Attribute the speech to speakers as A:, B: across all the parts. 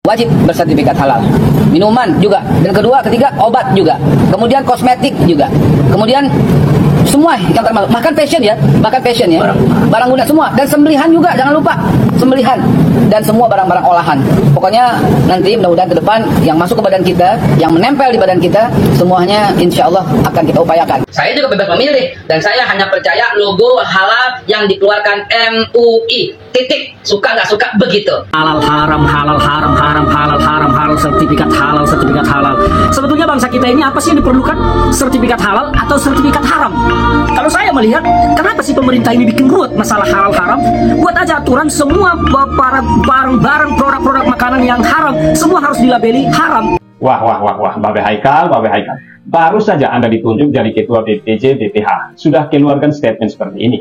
A: wajib bersertifikat halal. Minuman juga, dan kedua, ketiga obat juga. Kemudian kosmetik juga. Kemudian semua yang termasuk, bahkan fashion ya, barang guna semua, dan sembelihan juga, jangan lupa sembelihan dan semua barang-barang olahan. Pokoknya nanti mudah-mudahan ke depan yang masuk ke badan kita, yang menempel di badan kita, semuanya insya Allah akan kita upayakan.
B: Saya juga bebas memilih, dan saya hanya percaya logo halal yang dikeluarkan MUI. Titik. Suka nggak suka begitu.
C: Halal haram, halal haram, haram halal haram, halal sertifikat halal, sertifikat halal. Sebetulnya bangsa kita ini apa sih yang diperlukan? Sertifikat halal atau sertifikat haram? Kalau saya melihat, kenapa sih pemerintah ini bikin ruwet masalah halal haram? Buat aja aturan semua barang-barang, produk-produk makanan yang haram, semua harus dilabeli haram.
D: Wah, Babe Haikal. Baru saja Anda ditunjuk jadi Ketua BPJ BPH. Sudah keluarkan statement seperti ini.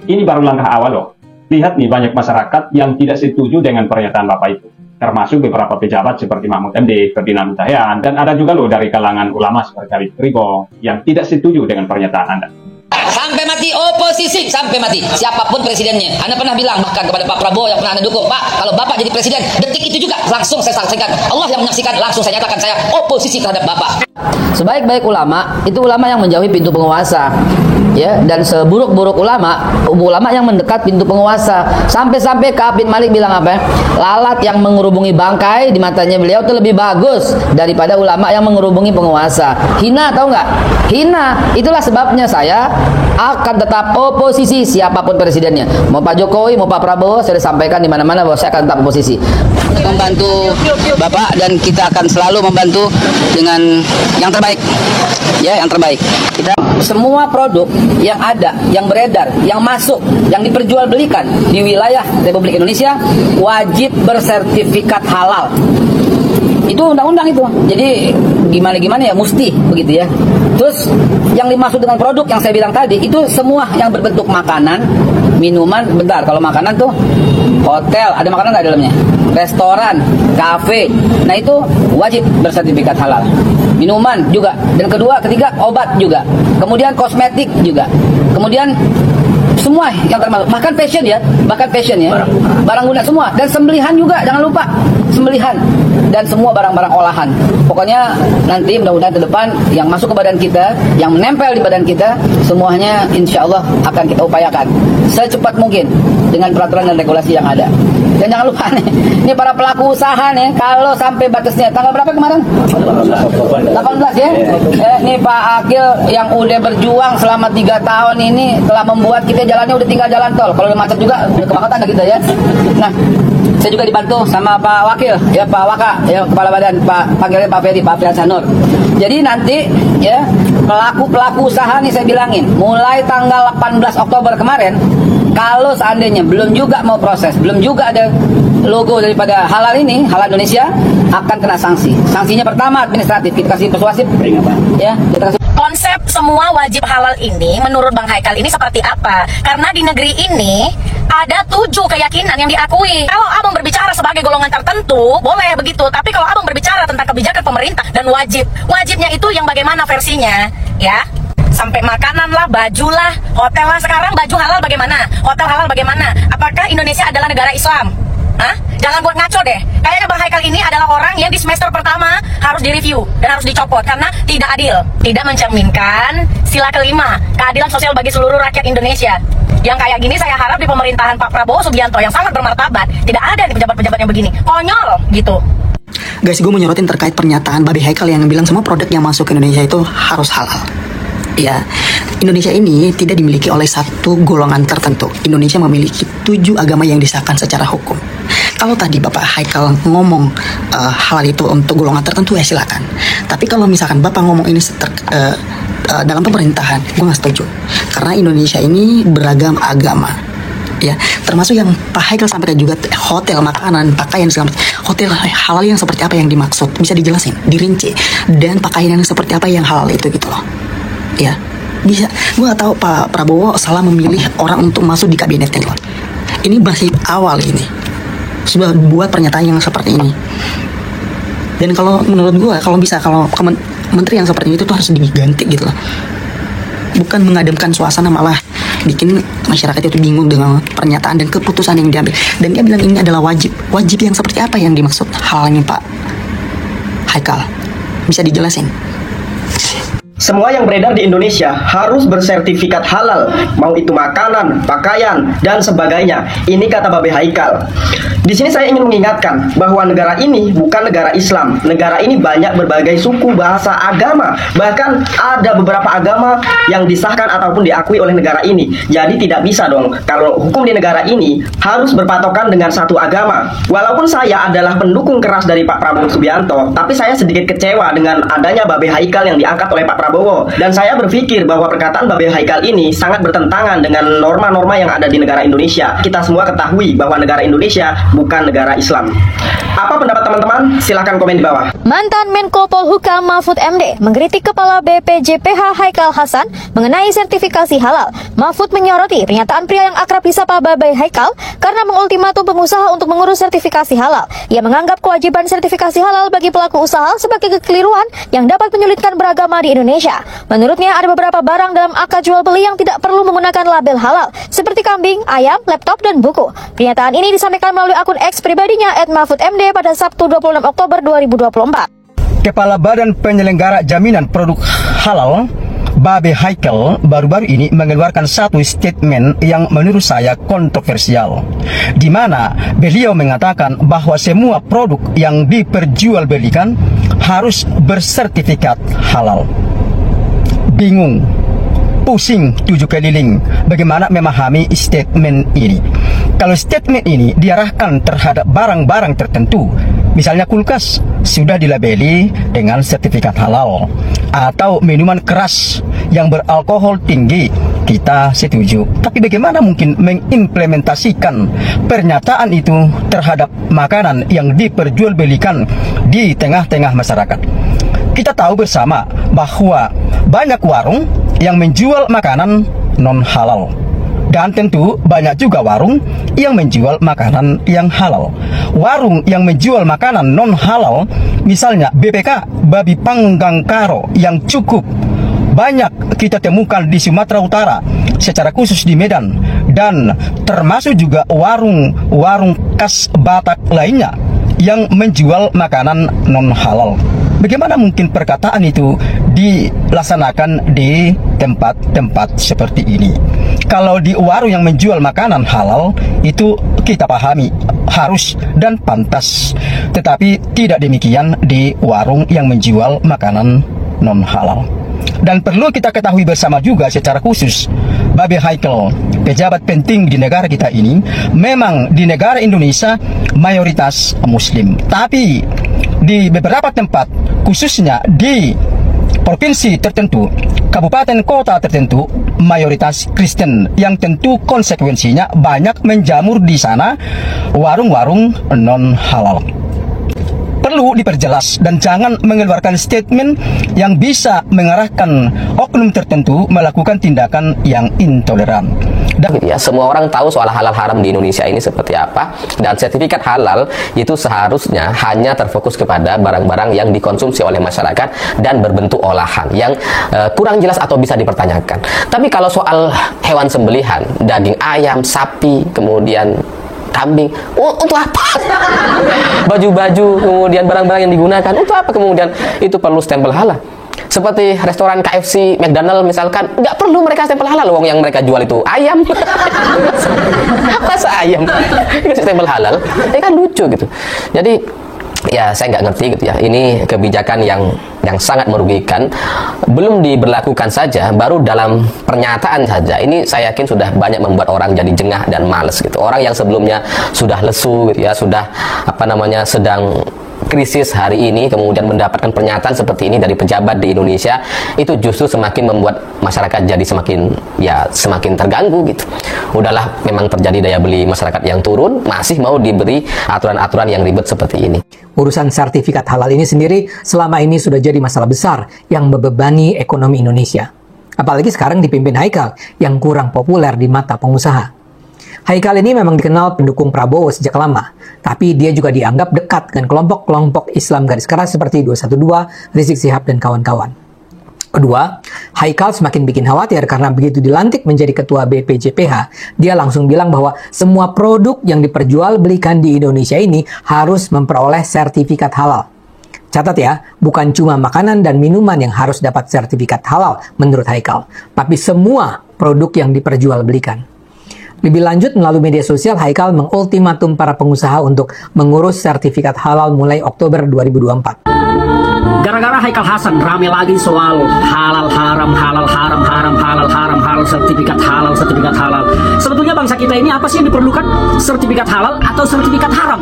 D: Ini baru langkah awal loh. Lihat nih, banyak masyarakat yang tidak setuju dengan pernyataan Bapak itu. Termasuk beberapa pejabat seperti Mahmud MD, Ferdinand Hutahian, dan ada juga loh dari kalangan ulama seperti Habib Ribo yang tidak setuju dengan pernyataan Anda.
B: Sampai mati oposisi, sampai mati. Siapapun presidennya. Anda pernah bilang bahkan kepada Pak Prabowo yang pernah Anda dukung, Pak, kalau Bapak jadi presiden, detik itu juga langsung saya saksikan. Allah yang menyaksikan, langsung saya nyatakan saya oposisi terhadap Bapak.
A: Sebaik-baik ulama itu ulama yang menjauhi pintu penguasa, ya, dan seburuk-buruk ulama yang mendekat pintu penguasa. Sampai-sampai Ka'ab bin Malik bilang apa? Lalat yang mengerubungi bangkai di matanya beliau itu lebih bagus daripada ulama yang mengerubungi penguasa. Hina, tahu nggak? Hina. Itulah sebabnya saya akan tetap oposisi siapapun presidennya. Mau Pak Jokowi, mau Pak Prabowo, saya sudah sampaikan di mana-mana bahwa saya akan tetap oposisi.
B: Membantu Bapak, dan kita akan selalu membantu dengan yang terbaik. Ya, yang terbaik. Kita
A: Semua produk yang ada, yang beredar, yang masuk, yang diperjualbelikan di wilayah Republik Indonesia wajib bersertifikat halal. Itu undang-undang itu. Jadi gimana ya, mesti begitu ya. Terus yang dimaksud dengan produk yang saya bilang tadi itu semua yang berbentuk makanan, minuman. Bentar, kalau makanan tuh hotel, ada makanan nggak dalamnya? Restoran, kafe. Nah itu wajib bersertifikat halal. Minuman juga, dan kedua, ketiga obat juga. Kemudian kosmetik juga. Kemudian semua yang termasuk, bahkan fashion ya, barang guna semua, dan sembelihan juga, jangan lupa sembelihan dan semua barang-barang olahan. Pokoknya nanti mudah-mudahan ke depan yang masuk ke badan kita, yang menempel di badan kita, semuanya insya Allah akan kita upayakan secepat mungkin dengan peraturan dan regulasi yang ada. Dan jangan lupa nih, ini para pelaku usaha nih, kalau sampai batasnya tanggal berapa kemarin? 18 ya. Ini Pak Akil yang udah berjuang selama 3 tahun ini telah membuat kita jalannya udah tinggal jalan tol. Kalau macet juga udah kebangetan kita ya. Nah, saya juga dibantu sama Pak Wakil, ya Pak Waka, ya Kepala Badan, panggilnya Pak Ferry, Pak Fian Sanur. Jadi nanti ya pelaku usaha nih saya bilangin, mulai tanggal 18 Oktober kemarin, kalau seandainya belum juga mau proses, belum juga ada logo daripada halal ini, halal Indonesia, akan kena sanksi. Sanksinya pertama administratif, kita kasih persuasif, ya, kita kasih.
E: Konsep semua wajib halal ini menurut Bang Haikal ini seperti apa? Karena di negeri ini ada 7 keyakinan yang diakui. Kalau abang berbicara sebagai golongan tertentu, boleh begitu. Tapi kalau abang berbicara tentang kebijakan pemerintah dan wajibnya itu yang bagaimana versinya, ya? Sampai makanan lah, baju lah, hotel lah. Sekarang baju halal bagaimana? Hotel halal bagaimana? Apakah Indonesia adalah negara Islam? Hah? Jangan buat ngaco deh. Kayaknya Bang Haikal ini adalah orang yang di semester pertama harus direview dan harus dicopot karena tidak adil, tidak mencerminkan sila kelima, keadilan sosial bagi seluruh rakyat Indonesia. Yang kayak gini saya harap di pemerintahan Pak Prabowo Subianto yang sangat bermartabat tidak ada di pejabat-pejabat yang begini. Konyol gitu.
F: Guys, gue mau nyorotin terkait pernyataan Babe Haikal yang bilang semua produk yang masuk ke Indonesia itu harus halal. Ya, Indonesia ini tidak dimiliki oleh satu golongan tertentu. Indonesia memiliki 7 agama yang disahkan secara hukum. Kalau tadi Bapak Haikal ngomong hal itu untuk golongan tertentu, ya silakan. Tapi kalau misalkan Bapak ngomong ini dalam pemerintahan, gue nggak setuju. Karena Indonesia ini beragam agama. Ya, termasuk yang Pak Haikal sampaikan juga hotel, makanan, pakaian segala macam. Hotel halal yang seperti apa yang dimaksud? Bisa dijelasin, dirinci. Dan pakaian yang seperti apa yang halal itu gitu loh. Ya, bisa. Gue gak tahu Pak Prabowo salah memilih orang untuk masuk di kabinetnya loh. Ini masih awal ini sudah buat pernyataan yang seperti ini. Dan kalau menurut gue, kalau menteri yang seperti itu tuh harus diganti gitu loh. Bukan mengademkan suasana, malah bikin masyarakat itu bingung dengan pernyataan dan keputusan yang diambil. Dan dia bilang ini adalah wajib. Wajib yang seperti apa yang dimaksud hal ini, Pak Haikal? Bisa dijelasin?
G: Semua yang beredar di Indonesia harus bersertifikat halal, mau itu makanan, pakaian, dan sebagainya. Ini kata Babe Haikal. Di sini saya ingin mengingatkan bahwa negara ini bukan negara Islam. Negara ini banyak berbagai suku, bahasa, agama. Bahkan ada beberapa agama yang disahkan ataupun diakui oleh negara ini. Jadi tidak bisa dong kalau hukum di negara ini harus berpatokan dengan satu agama. Walaupun saya adalah pendukung keras dari Pak Prabowo Subianto, tapi saya sedikit kecewa dengan adanya Babe Haikal yang diangkat oleh Pak Prabowo. Dan saya berpikir bahwa perkataan Babe Haikal ini sangat bertentangan dengan norma-norma yang ada di negara Indonesia. Kita semua ketahui bahwa negara Indonesia bukan negara Islam. Apa pendapat teman-teman? Silahkan komen di bawah.
H: Mantan Menko Polhukam Mahfud MD mengkritik Kepala BPJPH Haikal Hasan mengenai sertifikasi halal. Mahfud menyoroti pernyataan pria yang akrab disapa Babe Haikal karena mengultimatum pengusaha untuk mengurus sertifikasi halal. Ia menganggap kewajiban sertifikasi halal bagi pelaku usaha sebagai kekeliruan yang dapat menyulitkan beragama di Indonesia. Menurutnya ada beberapa barang dalam akad jual beli yang tidak perlu menggunakan label halal, seperti kambing, ayam, laptop, dan buku. Pernyataan ini disampaikan melalui akun X pribadinya @mahfudmd pada Sabtu 26 Oktober 2024.
I: Kepala Badan Penyelenggara Jaminan Produk Halal, Babe Haikal, baru-baru ini mengeluarkan satu statement yang menurut saya kontroversial, di mana beliau mengatakan bahwa semua produk yang diperjualbelikan harus bersertifikat halal. Bingung, pusing 7 keliling bagaimana memahami statement ini. Kalau statement ini diarahkan terhadap barang-barang tertentu, misalnya kulkas sudah dilabeli dengan sertifikat halal, atau minuman keras yang beralkohol tinggi, kita setuju. Tapi bagaimana mungkin mengimplementasikan pernyataan itu terhadap makanan yang diperjualbelikan di tengah-tengah masyarakat? Kita tahu bersama bahwa banyak warung yang menjual makanan non-halal. Dan tentu banyak juga warung yang menjual makanan yang halal. Warung yang menjual makanan non-halal, misalnya BPK, babi panggang karo, yang cukup banyak kita temukan di Sumatera Utara, secara khusus di Medan, dan termasuk juga warung-warung khas Batak lainnya yang menjual makanan non-halal. Bagaimana mungkin perkataan itu dilaksanakan di tempat-tempat seperti ini? Kalau di warung yang menjual makanan halal, itu kita pahami harus dan pantas. Tetapi tidak demikian di warung yang menjual makanan non-halal. Dan perlu kita ketahui bersama juga secara khusus, Babe Haikal, pejabat penting di negara kita ini, memang di negara Indonesia mayoritas Muslim. Tapi di beberapa tempat, khususnya di provinsi tertentu, kabupaten kota tertentu, mayoritas Kristen, yang tentu konsekuensinya banyak menjamur di sana warung-warung non-halal. Perlu diperjelas dan jangan mengeluarkan statement yang bisa mengarahkan oknum tertentu melakukan tindakan yang intoleran.
J: Gitu ya, semua orang tahu soal halal haram di Indonesia ini seperti apa, dan sertifikat halal itu seharusnya hanya terfokus kepada barang-barang yang dikonsumsi oleh masyarakat dan berbentuk olahan yang kurang jelas atau bisa dipertanyakan. Tapi kalau soal hewan sembelihan, daging ayam, sapi, kemudian kambing, untuk apa? Baju-baju, kemudian barang-barang yang digunakan, untuk apa kemudian itu perlu stempel halal? Seperti restoran KFC, McDonald misalkan, nggak perlu mereka stempel halal, wong yang mereka jual itu ayam. Masa ayam dikasih stempel halal? Ini kan lucu gitu. Jadi ya saya nggak ngerti gitu ya, ini kebijakan yang sangat merugikan. Belum diberlakukan saja, baru dalam pernyataan saja ini saya yakin sudah banyak membuat orang jadi jengah dan males gitu. Orang yang sebelumnya sudah lesu gitu ya, sudah sedang krisis hari ini, kemudian mendapatkan pernyataan seperti ini dari pejabat di Indonesia, itu justru semakin membuat masyarakat jadi semakin terganggu gitu. Udahlah, memang terjadi daya beli masyarakat yang turun, masih mau diberi aturan-aturan yang ribet seperti ini.
K: Urusan sertifikat halal ini sendiri selama ini sudah jadi masalah besar yang membebani ekonomi Indonesia. Apalagi sekarang dipimpin Haikal yang kurang populer di mata pengusaha. Haikal ini memang dikenal pendukung Prabowo sejak lama, tapi dia juga dianggap dekat dengan kelompok-kelompok Islam garis keras seperti 212, Rizik Sihab, dan kawan-kawan. Kedua, Haikal semakin bikin khawatir karena begitu dilantik menjadi ketua BPJPH, dia langsung bilang bahwa semua produk yang diperjualbelikan di Indonesia ini harus memperoleh sertifikat halal. Catat ya, bukan cuma makanan dan minuman yang harus dapat sertifikat halal menurut Haikal, tapi semua produk yang diperjualbelikan. Lebih lanjut, melalui media sosial, Haikal mengultimatum para pengusaha untuk mengurus sertifikat halal mulai Oktober 2024.
C: Gara-gara Haikal Hasan rame lagi soal halal haram, halal haram, haram halal haram, halal sertifikat halal, sertifikat halal. Sebetulnya bangsa kita ini apa sih yang diperlukan? Sertifikat halal atau sertifikat haram?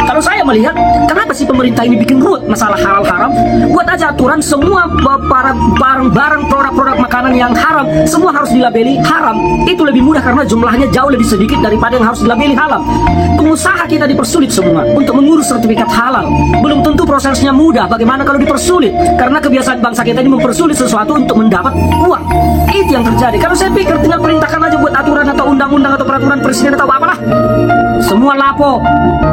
C: Kalau saya melihat, kenapa sih pemerintah ini bikin ruwet masalah halal haram? Buat aja aturan semua barang-barang, produk-produk makanan yang haram, semua harus dilabeli haram. Itu lebih mudah karena jumlahnya jauh lebih sedikit daripada yang harus dilabeli halal. Pengusaha kita dipersulit semua untuk mengurus sertifikat halal. Belum tentu prosesnya mudah. Bagaimana kalau dipersulit? Karena kebiasaan bangsa kita ini mempersulit sesuatu untuk mendapat uang. Itu yang terjadi. Kalau saya pikir tinggal perintahkan aja buat aturan atau undang-undang atau peraturan presiden atau apalah. Semua lapo,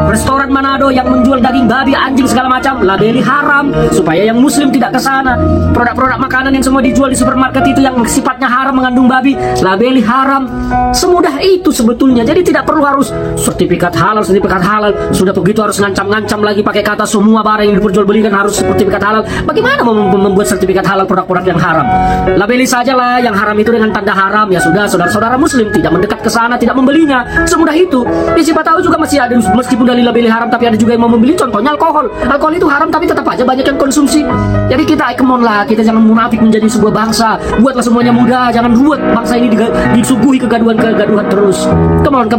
C: restoran Manado yang menjual daging babi, anjing segala macam, labeli haram supaya yang muslim tidak ke sana. Produk-produk makanan yang semua dijual di supermarket itu yang sifatnya haram mengandung babi, labeli haram. Semudah itu sebetulnya. Jadi tidak perlu harus sertifikat halal, sertifikat halal. Sudah begitu harus ngancam-ngancam lagi pakai kata semua barang yang diperjualbelikan harus sertifikat halal. Bagaimana mau membuat sertifikat halal produk-produk yang haram? Labeli sajalah yang haram itu dengan tanda haram. Ya sudah, saudara-saudara muslim tidak mendekat ke sana, tidak membelinya. Semudah itu. Ya, siapa tahu juga masih ada, meskipun dari labeli haram tapi ada juga yang mau membeli. Contohnya alkohol. Alkohol itu haram tapi tetap aja banyak yang konsumsi. Jadi kita come on lah, kita jangan munafik menjadi sebuah bangsa. Buatlah semuanya mudah, jangan ruwet. Bangsa ini disuguhi kegaduhan terus. Come on.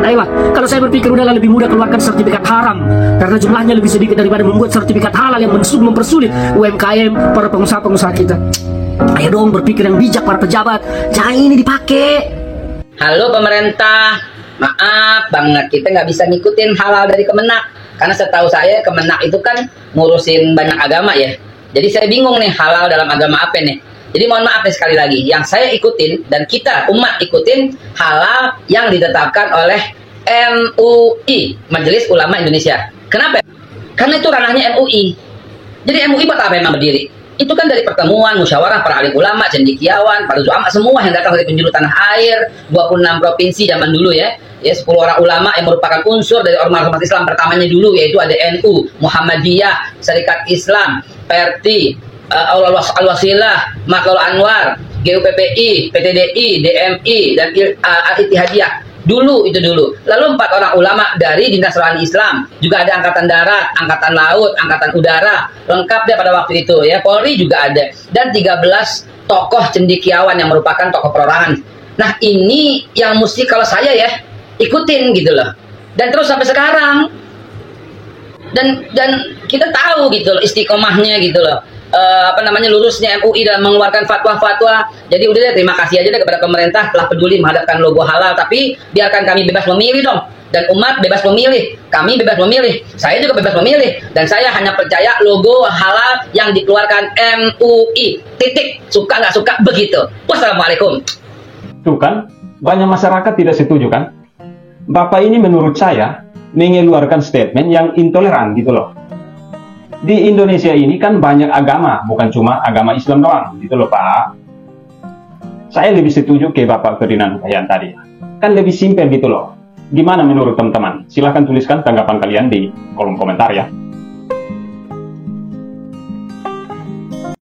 C: Ayolah. Kalau saya berpikir udahlah lebih mudah keluarkan sertifikat haram karena jumlahnya lebih sedikit daripada membuat sertifikat halal yang mempersulit UMKM, para pengusaha-pengusaha kita. Ayo dong berpikir yang bijak para pejabat. Jangan ini dipakai.
A: Halo pemerintah, maaf banget kita nggak bisa ngikutin halal dari Kemenak. Karena setahu saya Kemenak itu kan ngurusin banyak agama ya. Jadi saya bingung nih halal dalam agama apa nih. Jadi mohon maaf nih sekali lagi, yang saya ikutin dan kita umat ikutin halal yang ditetapkan oleh MUI, Majelis Ulama Indonesia. Kenapa? Karena itu ranahnya MUI. Jadi MUI buat apa emang berdiri? Itu kan dari pertemuan, musyawarah para alim ulama, cendekiawan, para ulama semua yang datang dari penjuru tanah air, 26 provinsi zaman dulu ya. Ya 10 orang ulama yang merupakan unsur dari ormas Islam pertamanya dulu, yaitu ada NU, Muhammadiyah, Syarikat Islam, PRT, Al-Wasilah, Matlul Anwar, GUPPI, PTDI, DMI, dan Al-Ittihadiyah. Dulu. Lalu 4 orang ulama dari Dinas Rohani Islam. Juga ada Angkatan Darat, Angkatan Laut, Angkatan Udara. Lengkap deh pada waktu itu ya. Polri juga ada. Dan 13 tokoh cendekiawan yang merupakan tokoh perorangan. Nah ini yang mesti kalau saya ya ikutin gitu loh. Dan terus sampai sekarang. Dan kita tahu gitu loh istiqomahnya gitu loh. Lurusnya MUI dalam mengeluarkan fatwa-fatwa. Jadi udah deh, terima kasih aja deh kepada pemerintah telah peduli menghadapkan logo halal, tapi biarkan kami bebas memilih dong. Dan umat bebas memilih, kami bebas memilih, saya juga bebas memilih, dan saya hanya percaya logo halal yang dikeluarkan MUI. Titik. Suka nggak suka begitu. Wassalamualaikum.
D: Tuh kan, banyak masyarakat tidak setuju kan? Bapak ini menurut saya mengeluarkan statement yang intoleran gitu loh. Di Indonesia ini kan banyak agama, bukan cuma agama Islam doang, gitu loh Pak. Saya lebih setuju ke Bapak Ferdinand Huta tadi. Kan lebih simpel gitu loh. Gimana menurut teman-teman? Silahkan tuliskan tanggapan kalian di kolom komentar ya.